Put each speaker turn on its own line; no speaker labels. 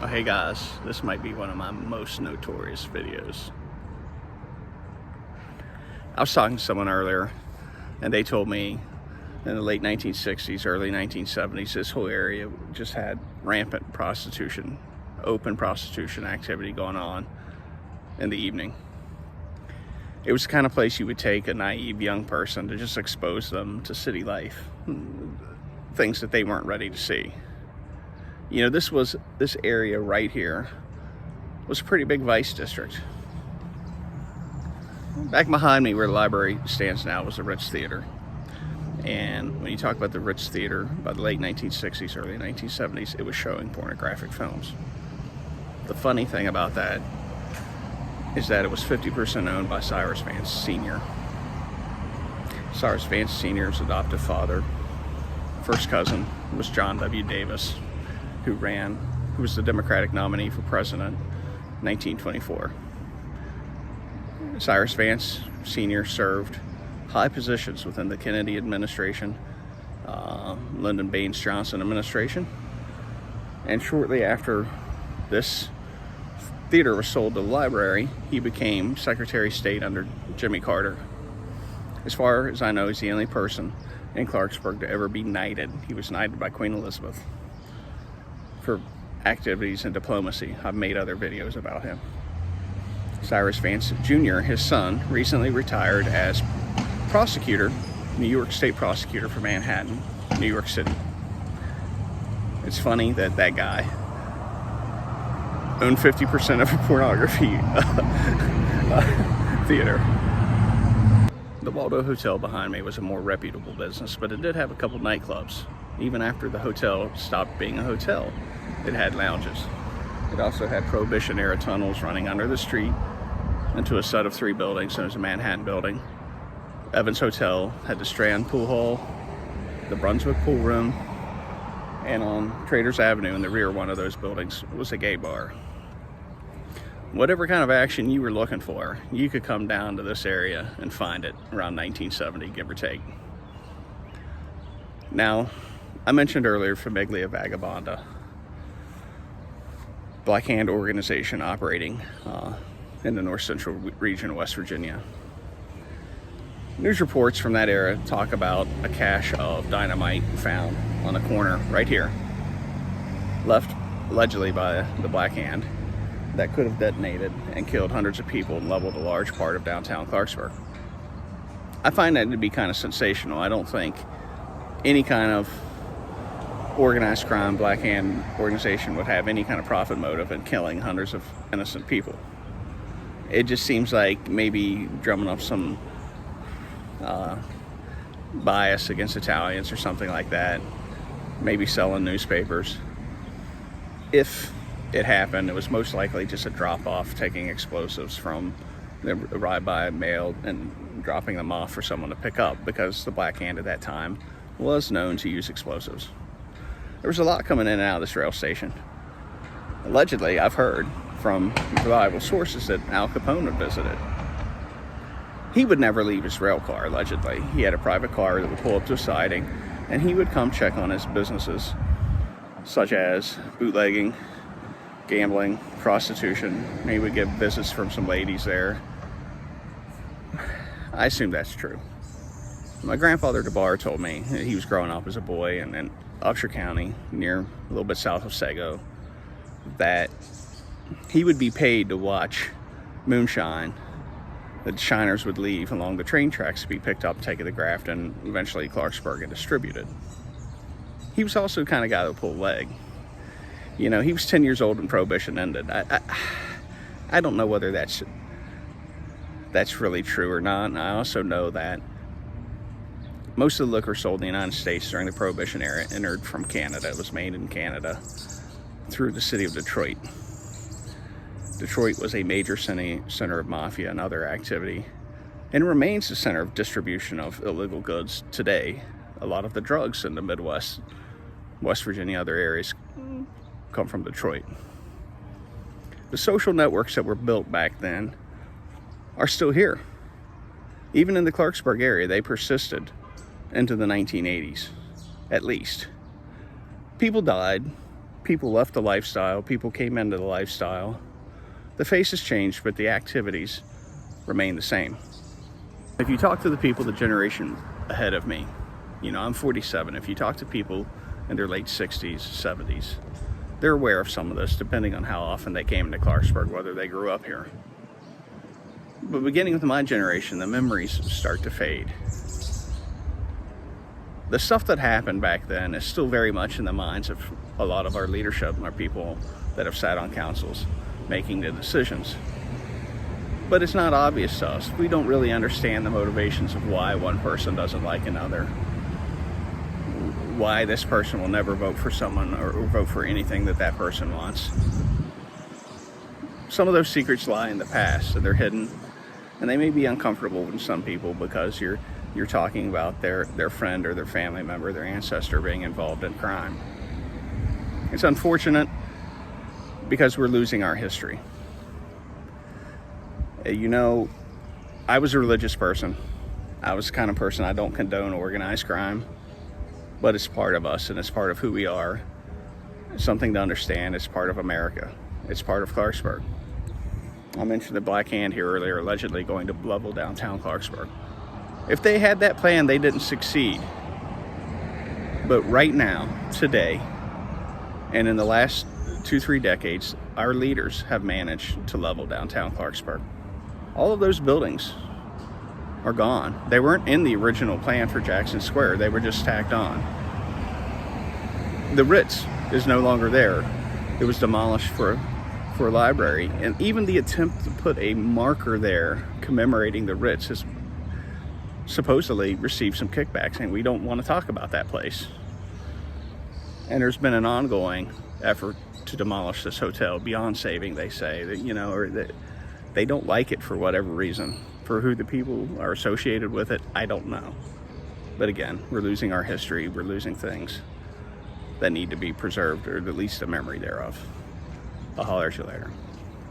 Oh, hey guys, this might be one of my most notorious videos. I was talking to someone earlier and they told me in the late 1960s, early 1970s, this whole area just had rampant prostitution, open prostitution activity going on in the evening. It was the kind of place you would take a naive young person to just expose them to city life, things that they weren't ready to see. You know, this area right here was a pretty big vice district. Back behind me where the library stands now was the Ritz Theater. And when you talk about the Ritz Theater, by the late 1960s, early 1970s, it was showing pornographic films. The funny thing about that is that it was 50% owned by Cyrus Vance Sr. Cyrus Vance Sr.'s adoptive father, first cousin, was John W. Davis, who was the Democratic nominee for president in 1924. Cyrus Vance Sr. served high positions within the Kennedy administration, Lyndon Baines Johnson administration, and shortly after this theater was sold to the library, he became Secretary of State under Jimmy Carter. As far as I know, he's the only person in Clarksburg to ever be knighted. He was knighted by Queen Elizabeth for activities in diplomacy. I've made other videos about him. Cyrus Vance Jr., his son, recently retired as prosecutor, New York State prosecutor for Manhattan, New York City. It's funny that that guy owned 50% of a pornography theater. The Waldo Hotel behind me was a more reputable business, but it did have a couple nightclubs. Even after the hotel stopped being a hotel, it had lounges. It also had Prohibition-era tunnels running under the street into a set of 3 buildings known as the Manhattan Building. Evans Hotel had the Strand Pool Hall, the Brunswick Pool Room, and on Traders Avenue in the rear of one of those buildings was a gay bar. Whatever kind of action you were looking for, you could come down to this area and find it around 1970, give or take. Now, I mentioned earlier Famiglia Vagabonda, Black Hand organization operating in the north central region of West Virginia. News reports from that era talk about a cache of dynamite found on the corner right here, left allegedly by the Black Hand, that could have detonated and killed hundreds of people and leveled a large part of downtown Clarksburg. I find that to be kind of sensational. I don't think any kind of organized crime, Black Hand organization would have any kind of profit motive in killing hundreds of innocent people. It just seems like maybe drumming up some bias against Italians or something like that, maybe selling newspapers. If it happened, it was most likely just a drop-off, taking explosives from the ride-by mail and dropping them off for someone to pick up, because the Black Hand at that time was known to use explosives. There was a lot coming in and out of this rail station. Allegedly, I've heard from reliable sources that Al Capone had visited. He would never leave his rail car, allegedly. He had a private car that would pull up to a siding, and he would come check on his businesses, such as bootlegging, gambling, prostitution. He would get visits from some ladies there. I assume that's true. My grandfather DeBar told me that he was growing up as a boy in Upshur County, near a little bit south of Sago, that he would be paid to watch moonshine that shiners would leave along the train tracks to be picked up, taken to Grafton, eventually Clarksburg, and distributed. He was also the kind of guy that would pull a leg. You know, he was 10 years old when Prohibition ended. I don't know whether that's really true or not. And I also know that most of the liquor sold in the United States during the Prohibition era entered from Canada. It was made in Canada through the city of Detroit. Detroit was a major center of mafia and other activity, and remains the center of distribution of illegal goods today. A lot of the drugs in the Midwest, West Virginia, other areas come from Detroit. The social networks that were built back then are still here. Even in the Clarksburg area, they persisted into the 1980s, at least. People died, People left the lifestyle, people came into the lifestyle. The faces changed, but the activities remain the same. If you talk to the people, the generation ahead of me, I'm 47. If you talk to people in their late 60s, 70s, they're aware of some of this, depending on how often they came into Clarksburg, whether they grew up here. But beginning with my generation, the memories start to fade. The stuff that happened back then is still very much in the minds of a lot of our leadership, our people that have sat on councils making the decisions. But it's not obvious to us. We don't really understand the motivations of why one person doesn't like another, why this person will never vote for someone or vote for anything that person wants. Some of those secrets lie in the past, so they're hidden, and they may be uncomfortable with some people because you're talking about their friend or their family member, their ancestor being involved in crime. It's unfortunate because we're losing our history. I was a religious person. I was the kind of person, I don't condone organized crime, but it's part of us and it's part of who we are. It's something to understand. It's part of America. It's part of Clarksburg. I mentioned the Black Hand here earlier, allegedly going to level downtown Clarksburg. If they had that plan, they didn't succeed. But right now, today, and in the last 2-3 decades, our leaders have managed to level downtown Clarksburg. All of those buildings are gone. They weren't in the original plan for Jackson Square. They were just tacked on. The Ritz is no longer there. It was demolished for a library. And even the attempt to put a marker there commemorating the Ritz has supposedly received some kickbacks, saying we don't want to talk about that place. And there's been an ongoing effort to demolish this hotel beyond saving, they say, or that they don't like it for whatever reason. For who the people are associated with it, I don't know. But again, we're losing our history. We're losing things that need to be preserved, or at least a memory thereof. I'll holler at you later.